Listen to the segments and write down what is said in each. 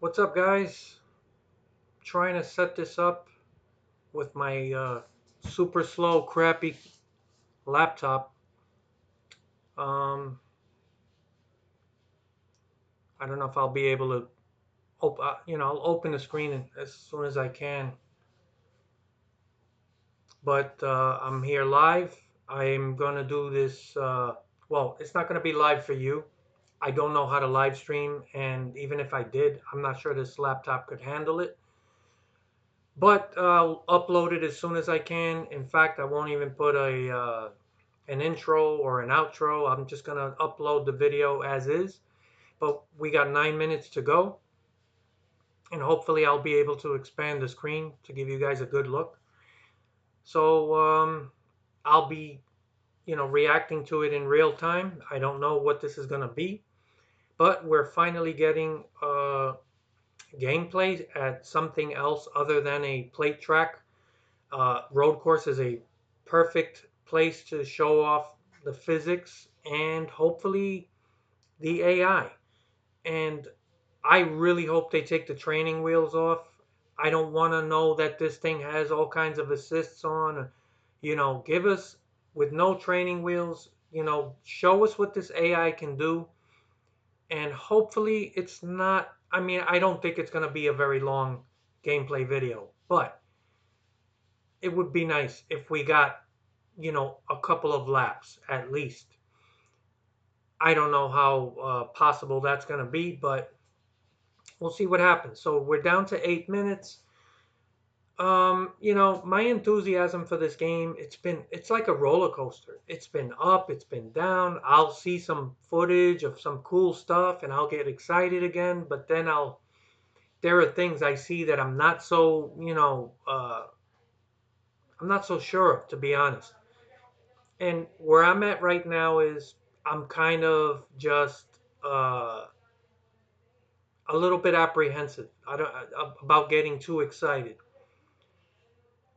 What's up, guys? Trying to set this up with my super slow, crappy laptop. Um, I don't know if I'll be able to I'll open the screen as soon as I can. But I'm here live. I'm gonna do this. Well, it's not gonna be live for you. I don't know how to live stream, and even if I did, I'm not sure this laptop could handle it. But I'll upload it as soon as I can. In fact, I won't even put an intro or an outro. I'm just gonna upload the video as is. But we got 9 minutes to go, and hopefully I'll be able to expand the screen to give you guys a good look. So I'll be, reacting to it in real time. I don't know what this is gonna be, but we're finally getting gameplay at something else other than a plate track. Road course is a perfect place to show off the physics and hopefully the AI. And I really hope they take the training wheels off. I don't want to know that this thing has all kinds of assists on. Give us with no training wheels, show us what this AI can do. And hopefully it's not, I mean, I don't think it's going to be a very long gameplay video, but it would be nice if we got, a couple of laps at least. I don't know how possible that's going to be, but we'll see what happens. So we're down to 8 minutes. My enthusiasm for this game, it's like a roller coaster. It's been up, it's been down. I'll see some footage of some cool stuff and I'll get excited again, but then there are things I see that I'm not so sure of, to be honest. And where I'm at right now is I'm kind of just a little bit apprehensive. I don't about getting too excited.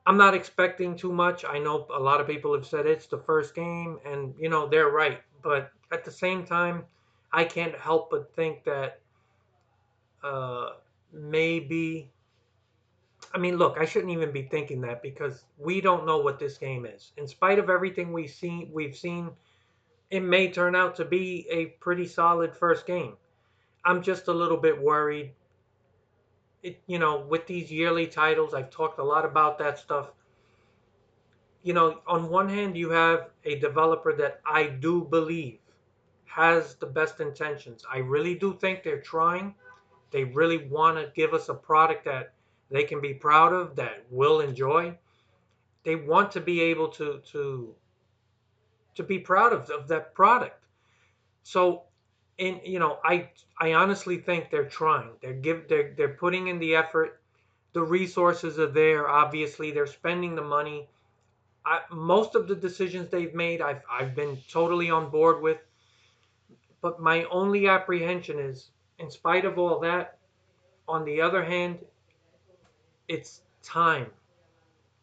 I'm not expecting too much. I know a lot of people have said it's the first game, and they're right. But at the same time, I can't help but think that uh, maybe. I mean, look, I shouldn't even be thinking that because we don't know what this game is. In spite of everything we've seen, it may turn out to be a pretty solid first game. I'm just a little bit worried. With these yearly titles, I've talked a lot about that stuff. On one hand, you have a developer that I do believe has the best intentions. I really do think they're trying. They really want to give us a product that they can be proud of, that we'll enjoy. They want to be able to be proud of that product. So, I honestly think they're trying. They're putting in the effort. The resources are there. Obviously, they're spending the money. Most of the decisions they've made, I've been totally on board with. But my only apprehension is, in spite of all that, on the other hand, it's time.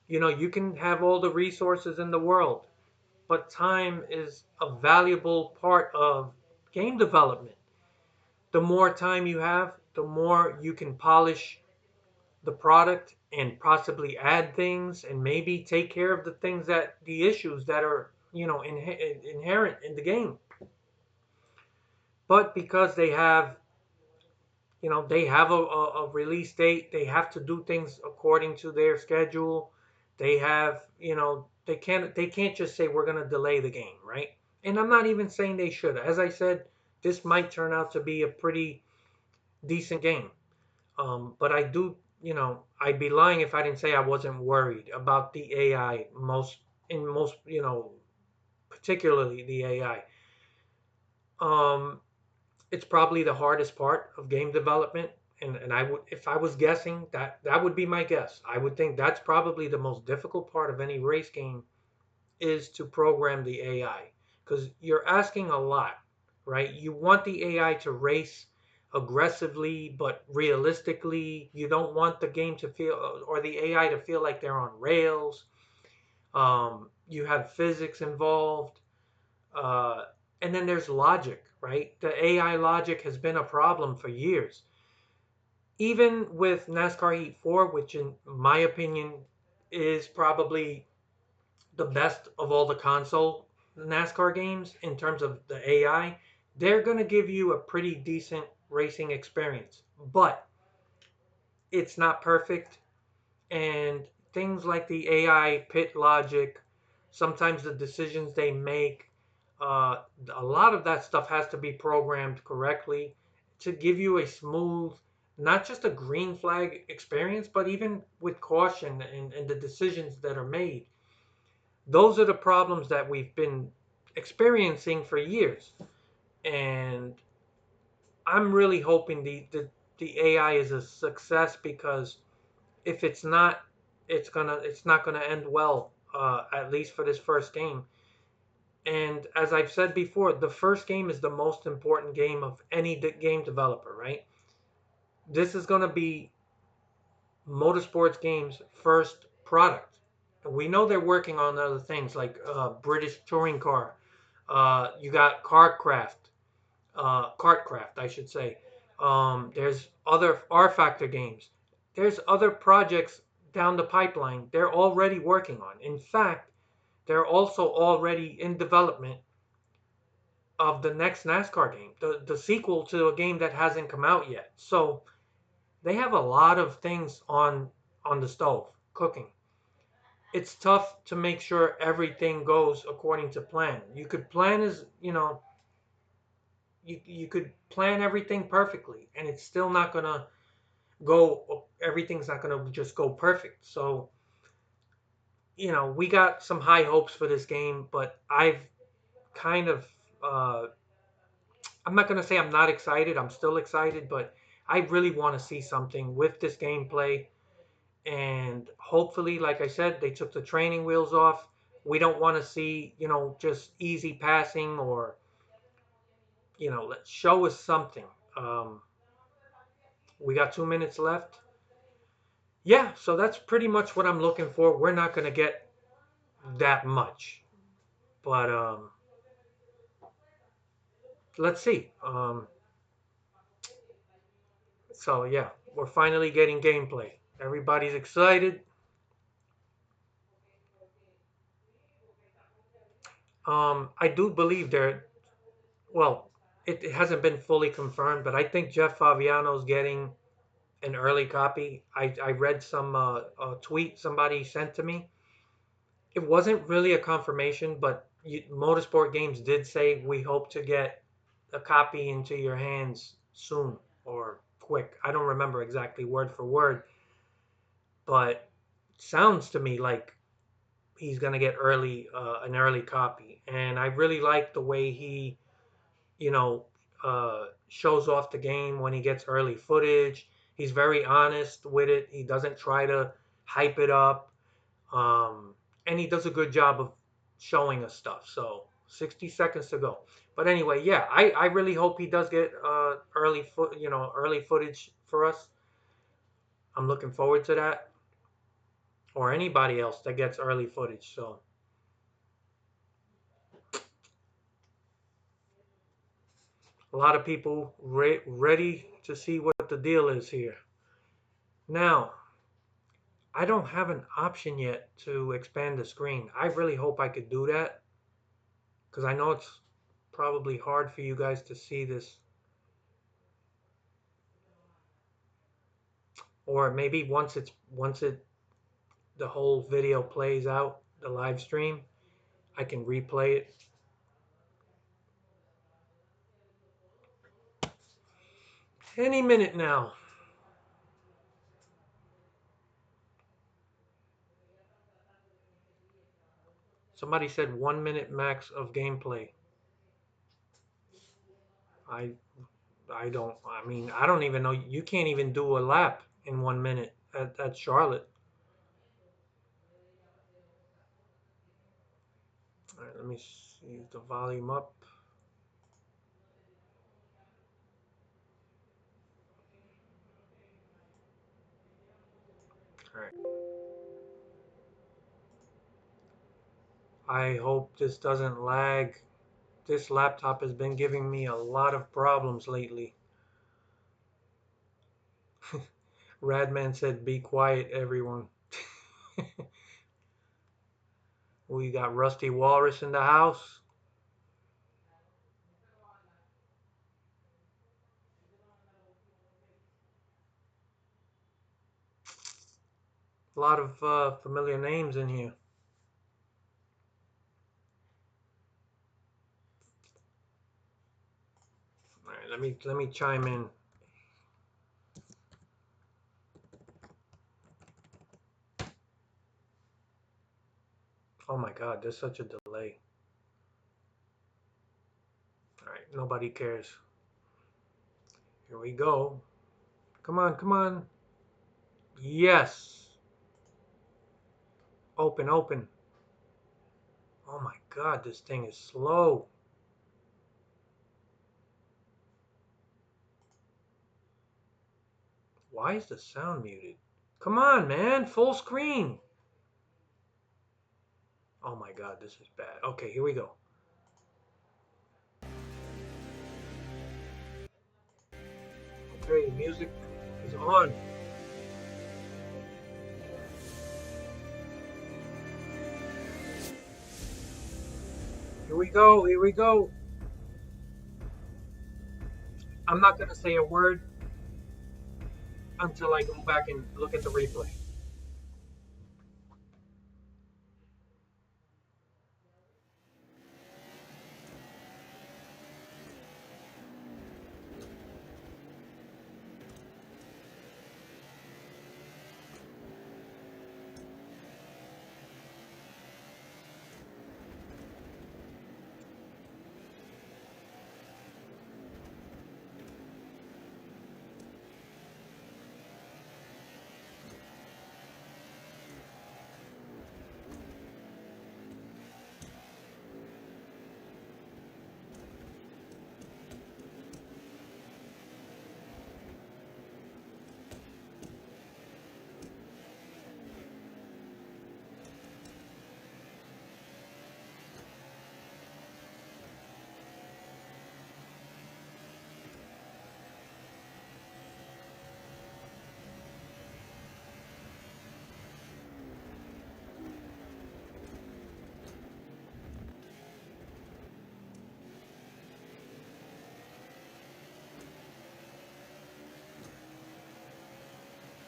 You can have all the resources in the world, but time is a valuable part of game development. The more time you have, the more you can polish the product and possibly add things and maybe take care of the issues that are, inherent in the game. But because they have a release date, they have to do things according to their schedule. They can't just say we're going to delay the game, right? And I'm not even saying they should. As I said, this might turn out to be a pretty decent game. But I'd be lying if I didn't say I wasn't worried about the AI particularly the AI. Um, it's probably the hardest part of game development, and I would, if I was guessing, that would be my guess. I would think that's probably the most difficult part of any race game is to program the AI because you're asking a lot, right? You want the AI to race aggressively but realistically. You don't want the game to feel or the AI to feel like they're on rails. You have physics involved, uh, and then there's logic, right? The AI logic has been a problem for years. Even with NASCAR Heat 4, which in my opinion is probably the best of all the console NASCAR games in terms of the AI, they're going to give you a pretty decent racing experience. But it's not perfect, and things like the AI pit logic, sometimes the decisions they make, a lot of that stuff has to be programmed correctly to give you a smooth, not just a green flag experience, but even with caution and the decisions that are made. Those are the problems that we've been experiencing for years. And I'm really hoping the AI is a success, because if it's not, it's not gonna end well. At least for this first game. And as I've said before, the first game is the most important game of any game developer, right? This is gonna be Motorsports Games' first product. And we know they're working on other things like British touring car. You got Kartcraft, I should say. There's other RFactor games. There's other projects down the pipeline they're already working on. In fact, they're also already in development of the next NASCAR game, the sequel to a game that hasn't come out yet. So they have a lot of things on the stove cooking. It's tough to make sure everything goes according to plan. You could plan as you could plan everything perfectly, and it's still not gonna go. Everything's not gonna just go perfect. So we got some high hopes for this game, but I've kind of I'm not gonna say I'm not excited. I'm still excited, but I really want to see something with this gameplay. And hopefully, like I said, they took the training wheels off. We don't want to see, just easy passing, or, let's show us something. Um, we got 2 minutes left. Yeah, so that's pretty much what I'm looking for. We're not going to get that much, but let's see. So, yeah, we're finally getting gameplay. Everybody's excited. I do believe well, it hasn't been fully confirmed, but I think Jeff Favignano's getting an early copy. I read some a tweet somebody sent to me. It wasn't really a confirmation, but Motorsport Games did say we hope to get a copy into your hands soon or quick. I don't remember exactly word for word, but sounds to me like he's gonna get an early copy. And I really like the way he you know, shows off the game when he gets early footage. He's very honest with it. He doesn't try to hype it up. And he does a good job of showing us stuff. So 60 seconds to go. But anyway, yeah, I really hope he does get early footage for us. I'm looking forward to that. Or anybody else that gets early footage. So a lot of people ready to see what the deal is here. Now, I don't have an option yet to expand the screen. I really hope I could do that, because I know it's probably hard for you guys to see this. Or maybe once it the whole video plays out, the live stream, I can replay it. Any minute now. Somebody said 1 minute max of gameplay. I I don't even know. You can't even do a lap in 1 minute at Charlotte. All right, let me see the volume up. All right. I hope this doesn't lag. This laptop has been giving me a lot of problems lately. Radman said, "Be quiet, everyone." We got Rusty Walrus in the house. A lot of familiar names in here. All right, let me chime in. Oh my God, there's such a delay. All right, nobody cares. Here we go. Come on, come on. Yes. Open, open. Oh my God, this thing is slow. Why is the sound muted? Come on, man. Full screen. Oh my God, this is bad. Okay, here we go. Okay, music is on. Here we go. Here we go. I'm not going to say a word until I go back and look at the replay.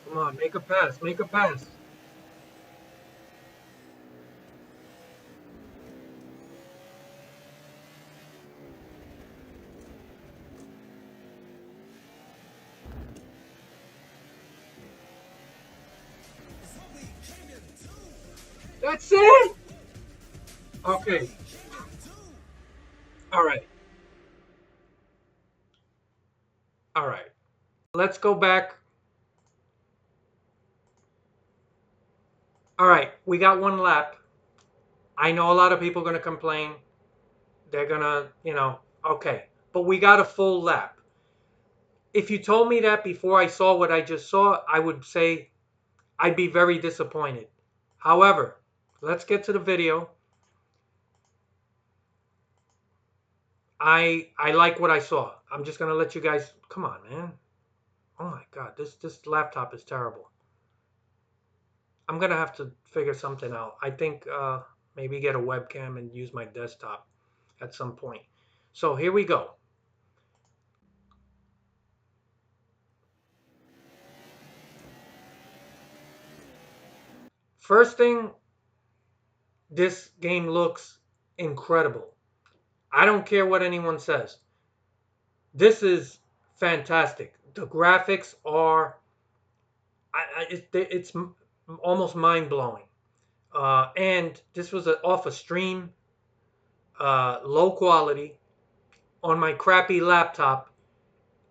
Come on, make a pass. Make a pass. That's it. Okay. All right. All right. Let's go back. All right. We got one lap. I know a lot of people are going to complain. They're going to, okay. But we got a full lap. If you told me that before I saw what I just saw, I would say I'd be very disappointed. However, let's get to the video. I like what I saw. I'm just going to let you guys, come on, man. Oh my God, this laptop is terrible. I'm going to have to figure something out. I think maybe get a webcam and use my desktop at some point. So here we go. First thing, this game looks incredible. I don't care what anyone says. This is fantastic. The graphics are, it's almost mind blowing. And this was off a stream, low quality on my crappy laptop.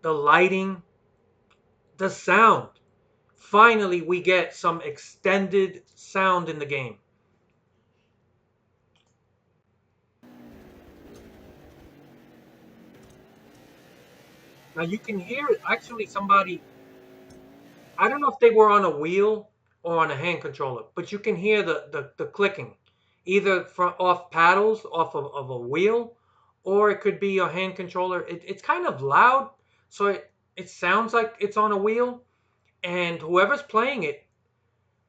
The lighting, the sound. Finally, we get some extended sound in the game. Now you can hear actually somebody, I don't know if they were on a wheel or on a hand controller, but you can hear the clicking, either from off paddles, of a wheel, or it could be a hand controller. It's kind of loud, so it sounds like it's on a wheel, and whoever's playing it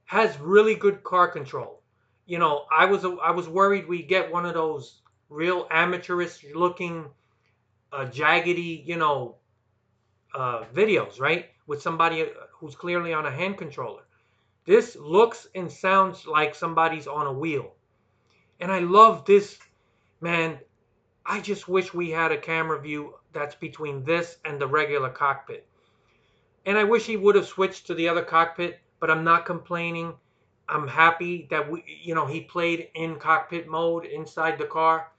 has really good car control. I was worried we get one of those real amateurish looking jaggedy, videos, right? With somebody who's clearly on a hand controller. This looks and sounds like somebody's on a wheel. And I love this, man. I just wish we had a camera view that's between this and the regular cockpit. And I wish he would have switched to the other cockpit, but I'm not complaining. I'm happy that he played in cockpit mode inside the car.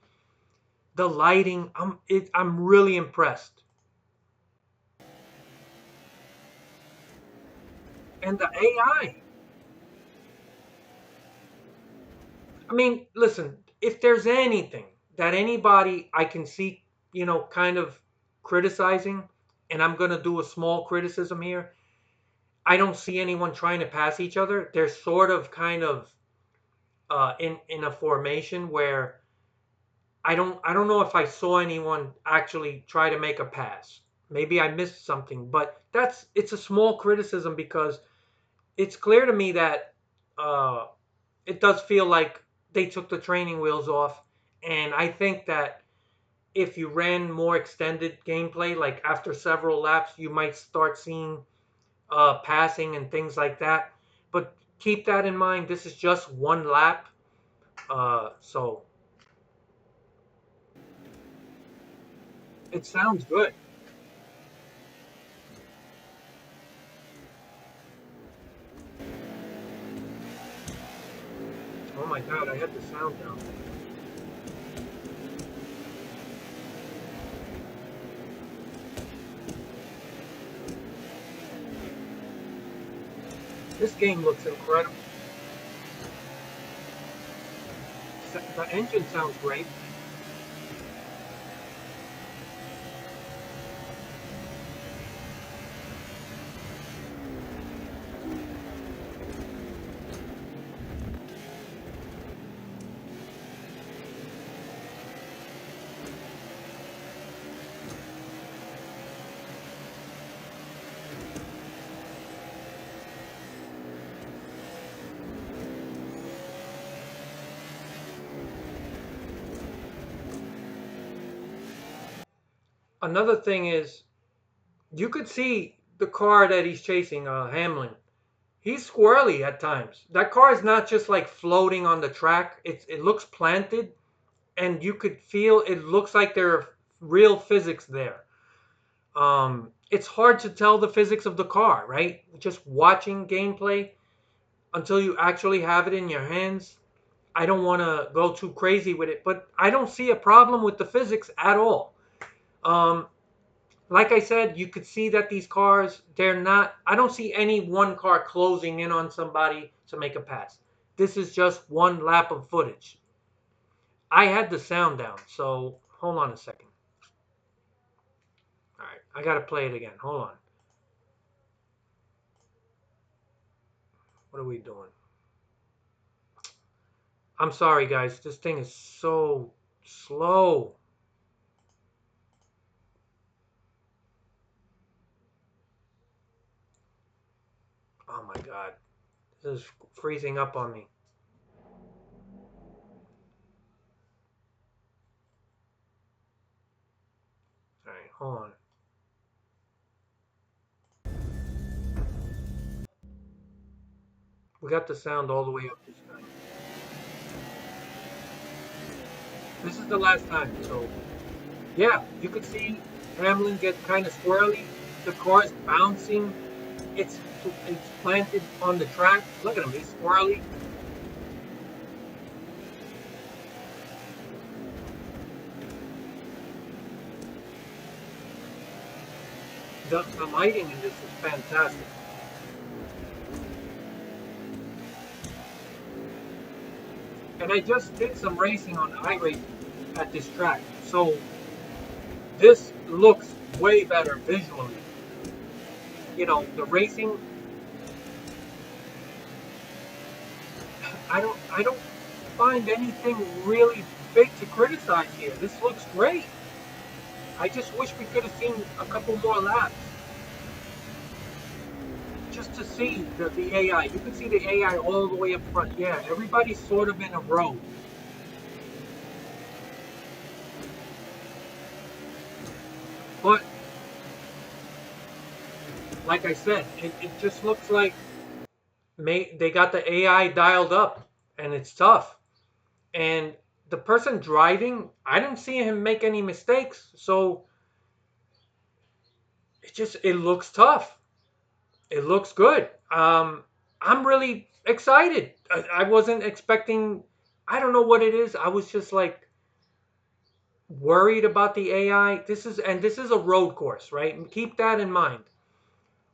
The lighting, I'm really impressed. And the AI. I mean, listen, if there's anything that anybody I can see, kind of criticizing, and I'm going to do a small criticism here, I don't see anyone trying to pass each other. They're sort of kind of in a formation where I don't know if I saw anyone actually try to make a pass. Maybe I missed something, but it's a small criticism because it's clear to me that uh, it does feel like they took the training wheels off, and I think that if you ran more extended gameplay, like after several laps, you might start seeing passing and things like that. But keep that in mind. This is just one lap, so it sounds good. Oh my God, I had the sound down. This game looks incredible. The engine sounds great. Another thing is, you could see the car that he's chasing, Hamlin. He's squirrely at times. That car is not just like floating on the track. It looks planted, and you could feel it looks like there are real physics there. It's hard to tell the physics of the car, right? Just watching gameplay until you actually have it in your hands. I don't want to go too crazy with it, but I don't see a problem with the physics at all. Um, like I said, you could see that these cars, they're not, I don't see any one car closing in on somebody to make a pass. This is just one lap of footage. I had the sound down, so hold on a second. All right, I got to play it again. Hold on. What are we doing? I'm sorry, guys. This thing is so slow. Oh my God. This is freezing up on me. All right, hold on. We got the sound all the way up this time. This is the last time, so yeah, you could see Hamlin get kind of squirrely. The car's bouncing. It's it's planted on the track. Look at him, he's squirrely. The lighting in this is fantastic. And I just did some racing on iRacing at this track, so this looks way better visually. The racing. I don't find anything really big to criticize here. This looks great. I just wish we could have seen a couple more laps. just to see the AI. You can see the AI all the way up front. Yeah, everybody's sort of in a row. But like I said, it just looks like they got the AI dialed up, and it's tough. And the person driving, I didn't see him make any mistakes, so it looks tough. It looks good. I'm really excited. I wasn't expecting. I don't know what it is. I was just like worried about the AI. This is a road course, right? Keep that in mind.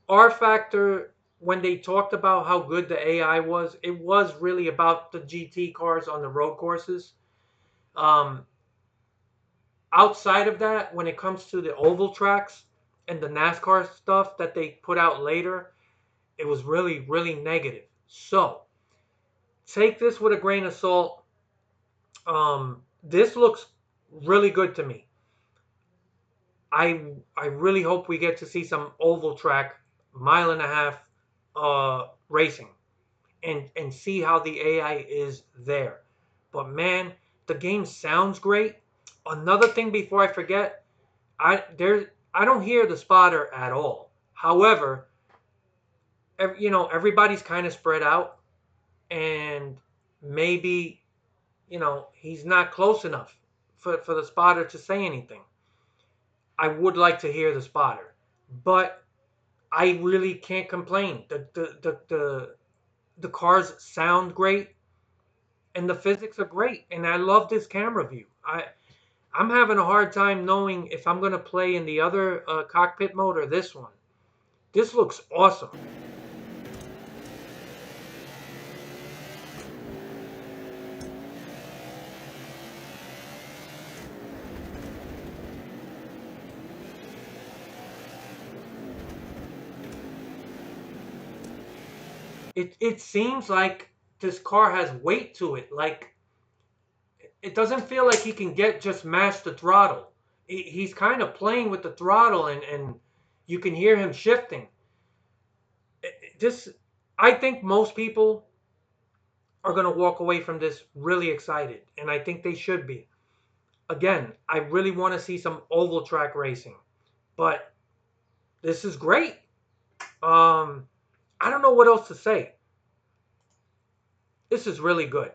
RFactor, when they talked about how good the AI was, it was really about the GT cars on the road courses. Um, Outside of that, when it comes to the oval tracks and the NASCAR stuff that they put out later, it was really, really negative. So take this with a grain of salt. This looks really good to me. I really hope we get to see some oval track, mile and a half racing, and see how the AI is there. But man, the game sounds great. Another thing before I forget, I don't hear the spotter at all. However, everybody's kind of spread out, and maybe he's not close enough for the spotter to say anything. I would like to hear the spotter, but I really can't complain. The cars sound great, and the physics are great, and I love this camera view. I'm having a hard time knowing if I'm going to play in the other cockpit mode or this one. This looks awesome. It seems like this car has weight to it. Like it doesn't feel like he can just mash the throttle. He's kind of playing with the throttle, and you can hear him shifting. This, I think most people are going to walk away from this really excited, and I think they should be. Again, I really want to see some oval track racing, but this is great. Um, I don't know what else to say. This is really good.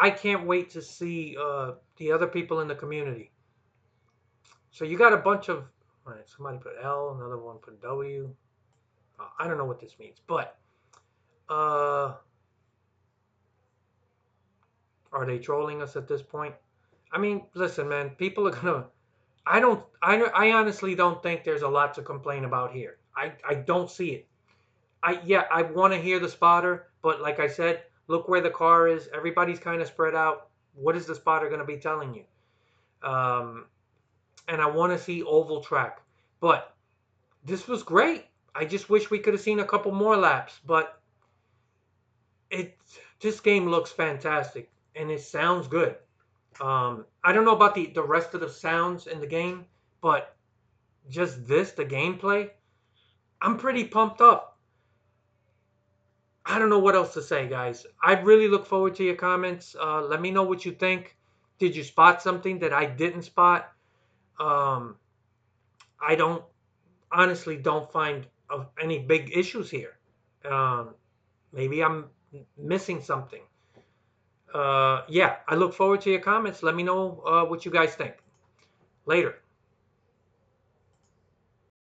I can't wait to see the other people in the community. So you got a bunch of, all right, somebody put L, another one put W. I don't know what this means, but uh, are they trolling us at this point? I mean, listen, man, people are gonna. I honestly don't think there's a lot to complain about here. I don't see it. I want to hear the spotter, but like I said, look where the car is. Everybody's kind of spread out. What is the spotter going to be telling you? Um, and I want to see oval track. But this was great. I just wish we could have seen a couple more laps. But it this game looks fantastic and it sounds good. I don't know about the rest of the sounds in the game, but just the gameplay, I'm pretty pumped up. I don't know what else to say, guys. I really look forward to your comments. Let me know what you think. Did you spot something that I didn't spot? Um, I don't honestly don't find any big issues here. Um, Maybe I'm missing something. Yeah, I look forward to your comments. Let me know what you guys think. Later.